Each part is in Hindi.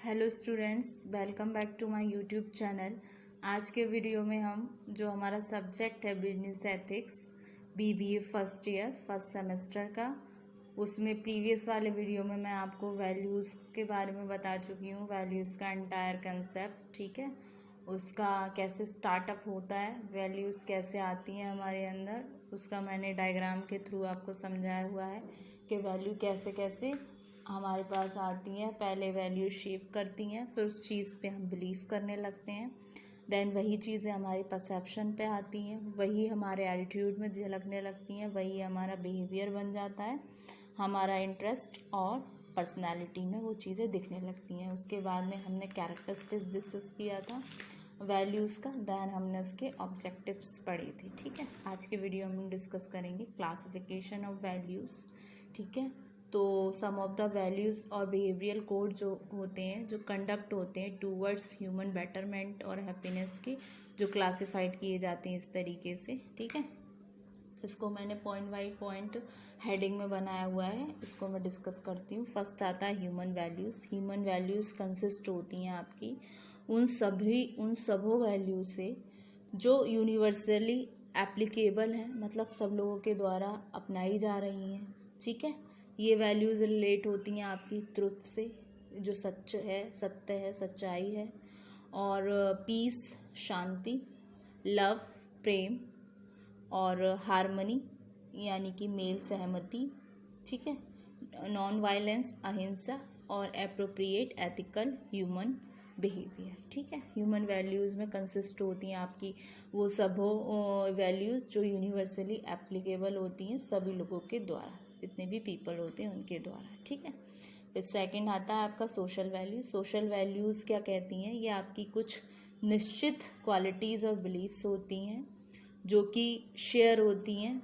Hello students, welcome back to my YouTube channel. आज के वीडियो में हम जो हमारा सब्जेक्ट है business ethics BBA first year first semester का, उसमें प्रीवियस वाले वीडियो में मैं आपको वैल्यूज़ के बारे में बता चुकी हूँ। वैल्यूज़ का एंटायर कंसेप्ट, ठीक है, उसका कैसे स्टार्टअप होता है, वैल्यूज़ कैसे आती हैं हमारे अंदर, उसका मैंने डायग्राम के थ्रू आपको समझाया हुआ है कि वैल्यू कैसे कैसे हमारे पास आती हैं। पहले वैल्यू शेप करती हैं, फिर उस चीज़ पे हम बिलीव करने लगते हैं, देन वही चीज़ें हमारी परसेप्शन पे आती हैं, वही हमारे एटीट्यूड में झलकने लगती हैं, वही हमारा बिहेवियर बन जाता है, हमारा इंटरेस्ट और पर्सनालिटी में वो चीज़ें दिखने लगती हैं। उसके बाद में हमने कैरेक्टरिस्टिक्स डिस्कस किया था वैल्यूज़ का, देन हमने उसके ऑब्जेक्टिव्स पढ़े थे। ठीक है, आज के वीडियो में हम डिस्कस करेंगे क्लासिफिकेशन ऑफ वैल्यूज़। ठीक है, तो सम ऑफ द वैल्यूज़ और बिहेवियरल कोड जो होते हैं, जो कंडक्ट होते हैं टूवर्ड्स ह्यूमन बेटरमेंट और हैप्पीनेस के, जो क्लासिफाइड किए जाते हैं इस तरीके से। ठीक है, इसको मैंने पॉइंट बाई पॉइंट हेडिंग में बनाया हुआ है, इसको मैं डिस्कस करती हूँ। फर्स्ट आता है human values. Human values consist होती हैं आपकी उन सबों वैल्यू से जो यूनिवर्सली एप्लीकेबल हैं, मतलब सब लोगों के द्वारा अपनाई जा रही हैं। ठीक है, ये वैल्यूज़ रिलेट होती हैं आपकी ट्रुथ से, जो सत्य है, सच्चाई है, और पीस शांति, लव प्रेम, और हार्मनी यानी कि मेल सहमति। ठीक है, नॉन वायलेंस अहिंसा, और एप्रोप्रिएट एथिकल ह्यूमन बिहेवियर। ठीक है, ह्यूमन वैल्यूज़ में कंसिस्ट होती हैं आपकी वो सब वैल्यूज़ जो यूनिवर्सली एप्लीकेबल होती हैं सभी लोगों के द्वारा, जितने भी पीपल होते हैं उनके द्वारा। ठीक है, फिर सेकंड आता है आपका सोशल वैल्यूज़। सोशल वैल्यूज़ क्या कहती हैं? ये आपकी कुछ निश्चित क्वालिटीज़ और बिलीव्स होती हैं जो कि शेयर होती हैं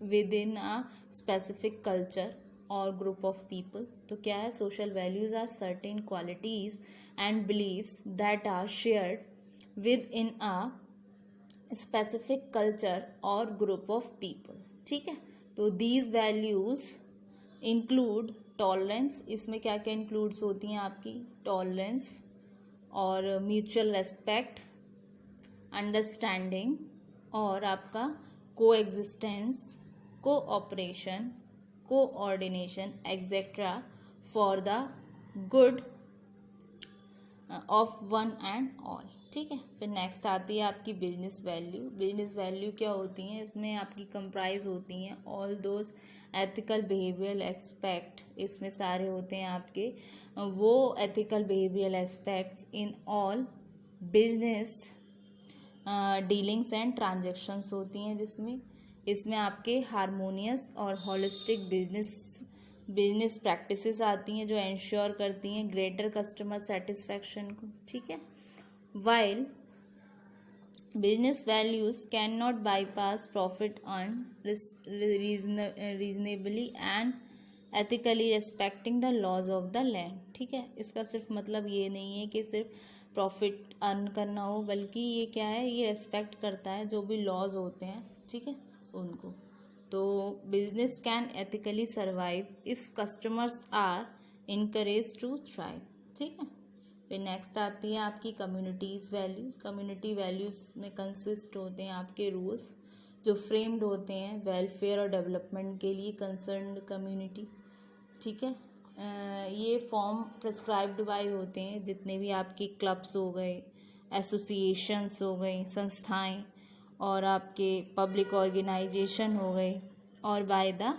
within a specific culture और ग्रुप ऑफ पीपल। तो क्या है? Social values are certain qualities and beliefs that are shared within a specific culture और ग्रुप ऑफ पीपल। ठीक है, तो दीज वैल्यूज़ इंक्लूड टॉलरेंस। इसमें क्या क्या इंक्लूड्स होती हैं आपकी? टॉलरेंस और म्यूचुअल रेस्पेक्ट, अंडरस्टैंडिंग, और आपका को existence, cooperation, coordination etcetera for the good of one and all. ठीक है, फिर नेक्स्ट आती है आपकी बिजनेस वैल्यू। बिजनेस वैल्यू क्या होती हैं? इसमें आपकी कंप्राइज होती हैं all those ethical behavioural aspect. इसमें सारे होते हैं आपके वो ethical behavioural aspects in all business dealings and transactions होती हैं, जिसमें इसमें आपके हारमोनियस और होलिस्टिक बिजनेस प्रैक्टिसेस आती हैं जो इंश्योर करती हैं ग्रेटर कस्टमर सेटिस्फैक्शन को। ठीक है, while business values can not bypass profit earn reasonably and ethically respecting the laws of the land. ठीक है, इसका सिर्फ मतलब ये नहीं है कि सिर्फ प्रॉफिट अर्न करना हो, बल्कि ये क्या है, ये रेस्पेक्ट करता है जो भी लॉज होते हैं, ठीक है, उनको। तो business can ethically survive if customers are encourage to thrive. ठीक है, फिर नेक्स्ट आती है आपकी कम्युनिटीज़ वैल्यूज़। कम्युनिटी वैल्यूज़ में कंसिस्ट होते हैं आपके रूल्स जो फ्रेम्ड होते हैं वेलफेयर और डेवलपमेंट के लिए कंसर्न्ड कम्युनिटी। ठीक है, ये फॉर्म प्रिस्क्राइब्ड बाय होते हैं जितने भी आपके क्लब्स हो गए, एसोसिएशंस हो गए, संस्थाएं, और आपके पब्लिक ऑर्गेनाइजेशन हो गए, और बाय द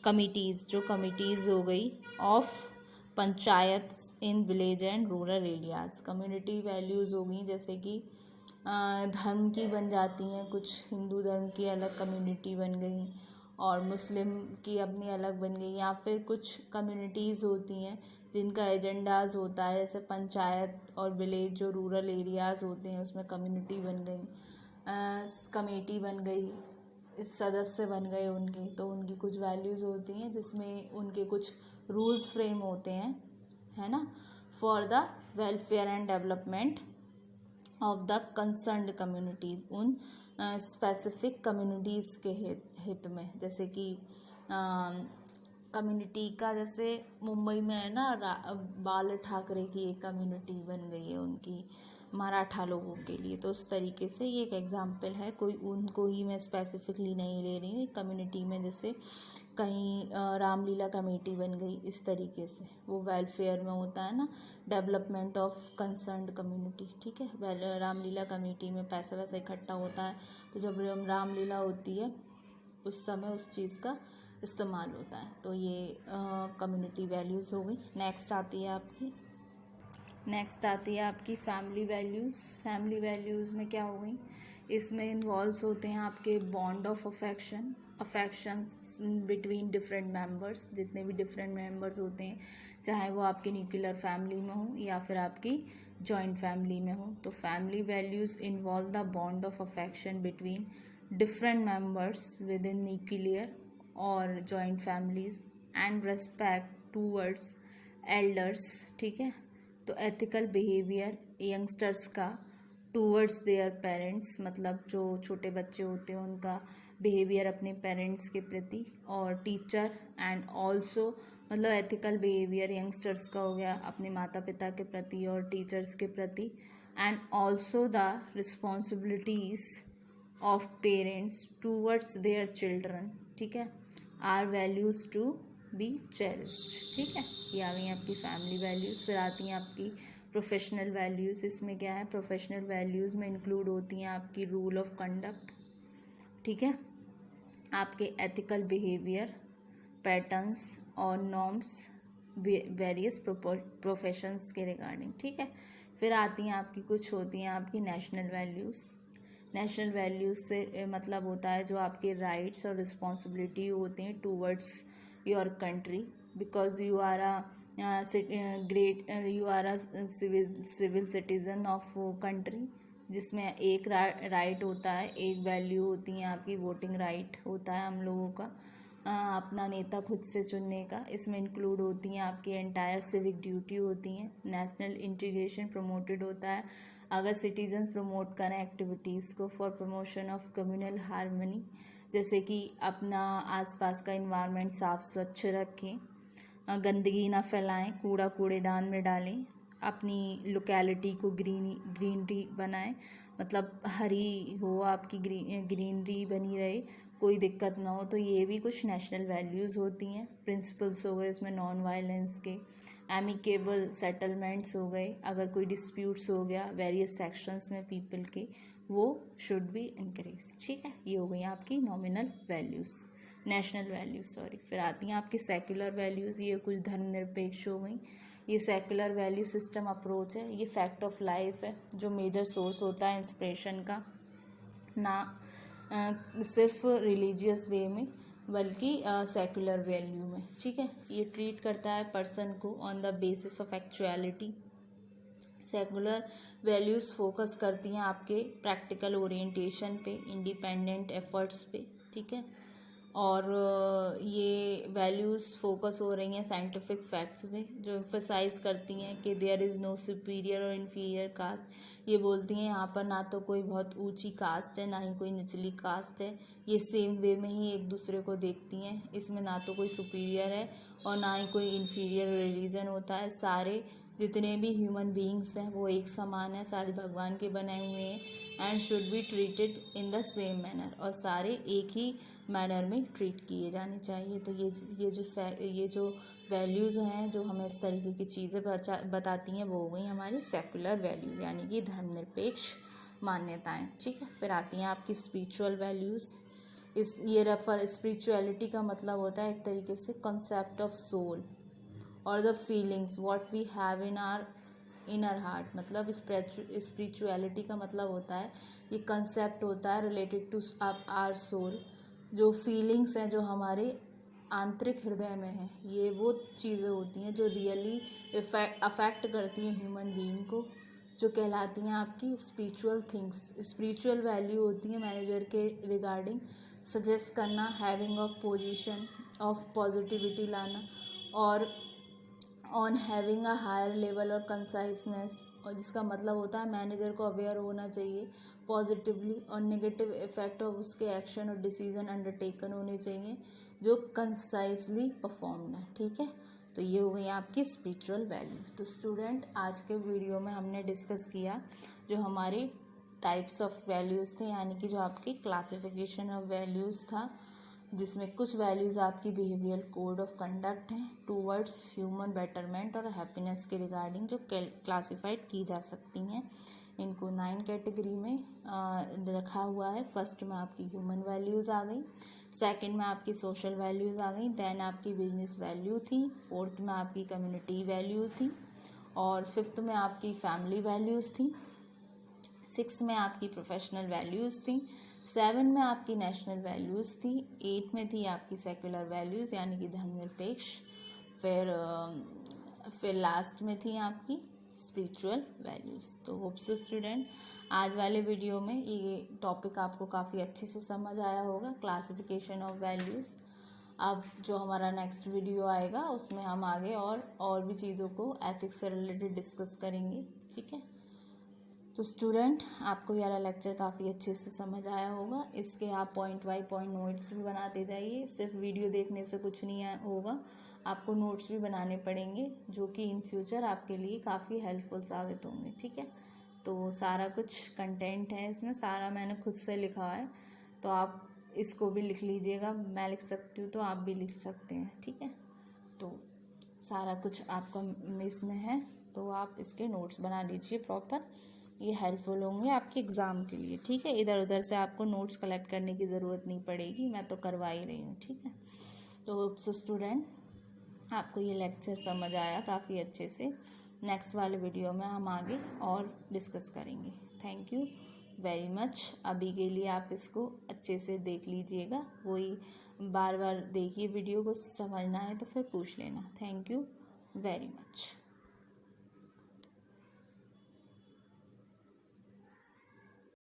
कमिटीज़, जो कमिटीज़ हो गई of panchayat in village and rural areas. Community values हो गई जैसे कि धर्म की बन जाती हैं, कुछ हिंदू धर्म की अलग कम्युनिटी बन गई और मुस्लिम की अपनी अलग बन गई, या फिर कुछ कम्युनिटीज़ होती हैं जिनका एजेंडाज होता है, जैसे पंचायत और विलेज जो रूरल एरियाज़ होते हैं उसमें कम्युनिटी बन गई, कमेटी बन गई, सदस्य बन गए उनके, तो उनकी कुछ वैल्यूज़ होती हैं जिसमें उनके कुछ रूल्स फ्रेम होते हैं, है ना, for the welfare and development of the concerned communities, उन स्पेसिफिक कम्युनिटीज़ के हित में। जैसे कि कम्युनिटी का, जैसे मुंबई में है ना बाल ठाकरे की एक कम्युनिटी बन गई है उनकी, मराठा लोगों के लिए। तो उस तरीके से ये एक एग्जांपल है, कोई उनको ही मैं स्पेसिफिकली नहीं ले रही हूँ। एक कम्युनिटी में जैसे कहीं रामलीला कमेटी बन गई, इस तरीके से वो वेलफेयर में होता है ना, डेवलपमेंट ऑफ कंसर्न्ड कम्युनिटी। ठीक है, रामलीला कमेटी में पैसा वैसा इकट्ठा होता है, तो जब रामलीला होती है उस समय उस चीज़ का इस्तेमाल होता है। तो ये कम्युनिटी वैल्यूज़ हो गई। नेक्स्ट आती है आपकी फैमिली वैल्यूज़। फैमिली वैल्यूज़ में क्या हो गई, इसमें इन्वॉल्व्स होते हैं आपके bond of affections between different members. जितने भी डिफरेंट मेंबर्स होते हैं, चाहे वो आपकी न्यूक्लियर फैमिली में हो या फिर आपकी जॉइंट फैमिली में हो, तो family values involve the bond of affection between different members within nuclear or joint families and respect towards elders। ठीक है, तो ethical behavior यंगस्टर्स का टूवर्ड्स देयर पेरेंट्स, मतलब जो छोटे बच्चे होते हैं उनका बिहेवियर अपने पेरेंट्स के प्रति, और टीचर एंड ऑल्सो, मतलब एथिकल बिहेवियर यंगस्टर्स का हो गया अपने माता पिता के प्रति और टीचर्स के प्रति, and also the responsibilities of parents towards their children. ठीक है, are values to be cherished. ठीक है, ये आ गई आपकी फैमिली वैल्यूज़। फिर आती हैं आपकी प्रोफेशनल वैल्यूज़। इसमें क्या है, प्रोफेशनल वैल्यूज़ में इंक्लूड होती हैं आपकी रूल ऑफ कंडक्ट। ठीक है, आपके एथिकल बिहेवियर पैटर्न्स और नॉर्म्स वेरियस प्रोफेशंस के रिगार्डिंग। ठीक है, फिर आती हैं आपकी, कुछ होती हैं आपकी नेशनल वैल्यूज़। नेशनल वैल्यूज़ से मतलब होता है जो आपके राइट्स और रिस्पॉन्सिबिलिटी होते हैं towards your country, because you are a civil citizen of country, जिसमें एक राइट होता है, एक वैल्यू होती है आपकी वोटिंग राइट होता है हम लोगों का, अपना नेता खुद से चुनने का। इसमें इंक्लूड होती हैं आपकी एंटायर सिविक ड्यूटी होती हैं। नेशनल इंटीग्रेशन प्रमोटेड होता है अगर सिटीजन्स प्रमोट करें एक्टिविटीज़ को for promotion of communal harmony, जैसे कि अपना आसपास का इन्वायरमेंट साफ स्वच्छ रखें, गंदगी ना फैलाएं, कूड़ा कूड़ेदान में डालें, अपनी लोकेलिटी को ग्रीनरी बनाएं, मतलब हरी हो आपकी, ग्रीनरी बनी रहे, कोई दिक्कत ना हो। तो ये भी कुछ नेशनल वैल्यूज़ होती हैं। प्रिंसिपल्स हो गए इसमें नॉन वायलेंस के, एमिकेबल सेटलमेंट्स हो गए, अगर कोई डिस्प्यूट्स हो गया वेरियस सेक्शंस में पीपल के, वो शुड बी इनकरेज। ठीक है, ये हो गई आपकी nominal values, national values sorry. फिर आती हैं आपकी सेक्युलर वैल्यूज़, ये कुछ धर्मनिरपेक्ष हो गई। ये सेक्युलर वैल्यू सिस्टम अप्रोच है, ये फैक्ट ऑफ लाइफ है जो मेजर सोर्स होता है इंस्पिरेशन का, ना सिर्फ रिलीजियस वे में बल्कि सेकुलर वैल्यू में। ठीक है, ये ट्रीट करता है पर्सन को on the basis of actuality. Secular values focus करती हैं आपके प्रैक्टिकल ओरिएंटेशन पे, इंडिपेंडेंट एफर्ट्स पे। ठीक है, और ये वैल्यूज़ फोकस हो रही हैं साइंटिफिक फैक्ट्स पे, जो एम्फसाइज करती हैं कि देयर इज़ नो सुपीरियर और इन्फीरियर कास्ट। ये बोलती हैं यहाँ पर ना तो कोई बहुत ऊंची कास्ट है ना ही कोई निचली कास्ट है, ये सेम वे में ही एक दूसरे को देखती हैं। इसमें ना तो कोई सुपीरियर है और ना ही कोई इन्फीरियर रिलीजन होता है। सारे जितने भी ह्यूमन बीइंग्स हैं वो एक समान है, सारे भगवान के बनाए हुए हैं and should be treated in the same manner, और सारे एक ही मैनर में ट्रीट किए जाने चाहिए। तो ये जो वैल्यूज़ हैं जो हमें इस तरीके की चीज़ें बताती हैं, वो हो गई हमारी सेकुलर वैल्यूज़, यानी कि धर्मनिरपेक्ष मान्यताएं। ठीक है, फिर आती हैं आपकी स्पिरिचुअल वैल्यूज़। स्पिरिचुअलिटी का मतलब होता है एक तरीके से कॉन्सेप्ट ऑफ सोल और the feelings what we have in our heart. मतलब स्पिरिचुअलिटी का मतलब होता है, ये कंसेप्ट होता है रिलेटेड टू आवर सोल, जो फीलिंग्स हैं जो हमारे आंतरिक हृदय में है, ये वो चीज़ें होती हैं जो रियली अफेक्ट करती हैं ह्यूमन बीइंग को, जो कहलाती हैं आपकी स्पिरिचुअल थिंग्स। स्पिरिचुअल वैल्यू होती है मैनेजर के रिगार्डिंग सजेस्ट करना, having of position of positivity लाना, और on having a higher level और कंसाइसनेस, और जिसका मतलब होता है मैनेजर को अवेयर होना चाहिए पॉजिटिवली, और नेगेटिव इफेक्ट ऑफ उसके एक्शन और डिसीजन अंडरटेकन होने चाहिए जो कंसाइजली परफॉर्म्ड है। ठीक है, तो ये हो गई आपकी स्पिरिचुअल वैल्यूज। तो स्टूडेंट, आज के वीडियो में हमने डिस्कस किया जो हमारी टाइप्स ऑफ वैल्यूज़ थे, यानी कि जो आपकी क्लासिफिकेशन ऑफ वैल्यूज़ था, जिसमें कुछ वैल्यूज़ आपकी बिहेवियरल कोड ऑफ कंडक्ट हैं टूवर्ड्स ह्यूमन बेटरमेंट और हैप्पीनेस के रिगार्डिंग, जो क्लासिफाइड की जा सकती हैं। इनको 9 कैटेगरी में रखा हुआ है। फर्स्ट में आपकी ह्यूमन वैल्यूज़ आ गई, सेकंड में आपकी सोशल वैल्यूज़ आ गई, देन आपकी बिजनेस वैल्यू थी, फोर्थ में आपकी कम्युनिटी वैल्यू थी, और फिफ्थ में आपकी फैमिली वैल्यूज़ थी, सिक्स में आपकी प्रोफेशनल वैल्यूज़ थी, सेवन में आपकी नेशनल वैल्यूज़ थी, एट में थी आपकी सेक्युलर वैल्यूज़ यानी कि धर्मनिरपेक्ष, फिर लास्ट में थी आपकी स्पिरिचुअल वैल्यूज़। तो होप सो स्टूडेंट, आज वाले वीडियो में ये टॉपिक आपको काफ़ी अच्छे से समझ आया होगा, क्लासिफिकेशन ऑफ वैल्यूज़। अब जो हमारा नेक्स्ट वीडियो आएगा उसमें हम आगे और भी चीज़ों को एथिक्स से रिलेटेड डिस्कस करेंगे। ठीक है, तो स्टूडेंट, आपको ये वाला लेक्चर काफ़ी अच्छे से समझ आया होगा। इसके आप पॉइंट बाई पॉइंट नोट्स भी बनाते जाइए। सिर्फ वीडियो देखने से कुछ नहीं होगा, आपको नोट्स भी बनाने पड़ेंगे, जो कि इन फ्यूचर आपके लिए काफ़ी हेल्पफुल साबित होंगे। ठीक है, तो सारा कुछ कंटेंट है इसमें, सारा मैंने खुद से लिखा है, तो आप इसको भी लिख लीजिएगा। मैं लिख सकती हूँ तो आप भी लिख सकते हैं। ठीक है, तो सारा कुछ आपका इसमें है, तो आप इसके नोट्स बना लीजिए प्रॉपर। ये हेल्पफुल होंगे आपके एग्ज़ाम के लिए। ठीक है, इधर उधर से आपको नोट्स कलेक्ट करने की ज़रूरत नहीं पड़ेगी, मैं तो करवा ही रही हूँ। ठीक है, तो स्टूडेंट, आपको ये लेक्चर समझ आया काफ़ी अच्छे से। नेक्स्ट वाले वीडियो में हम आगे और डिस्कस करेंगे। Thank you very much. अभी के लिए आप इसको अच्छे से देख लीजिएगा, वही बार बार देखिए वीडियो को, समझना है तो फिर पूछ लेना। Thank you very much.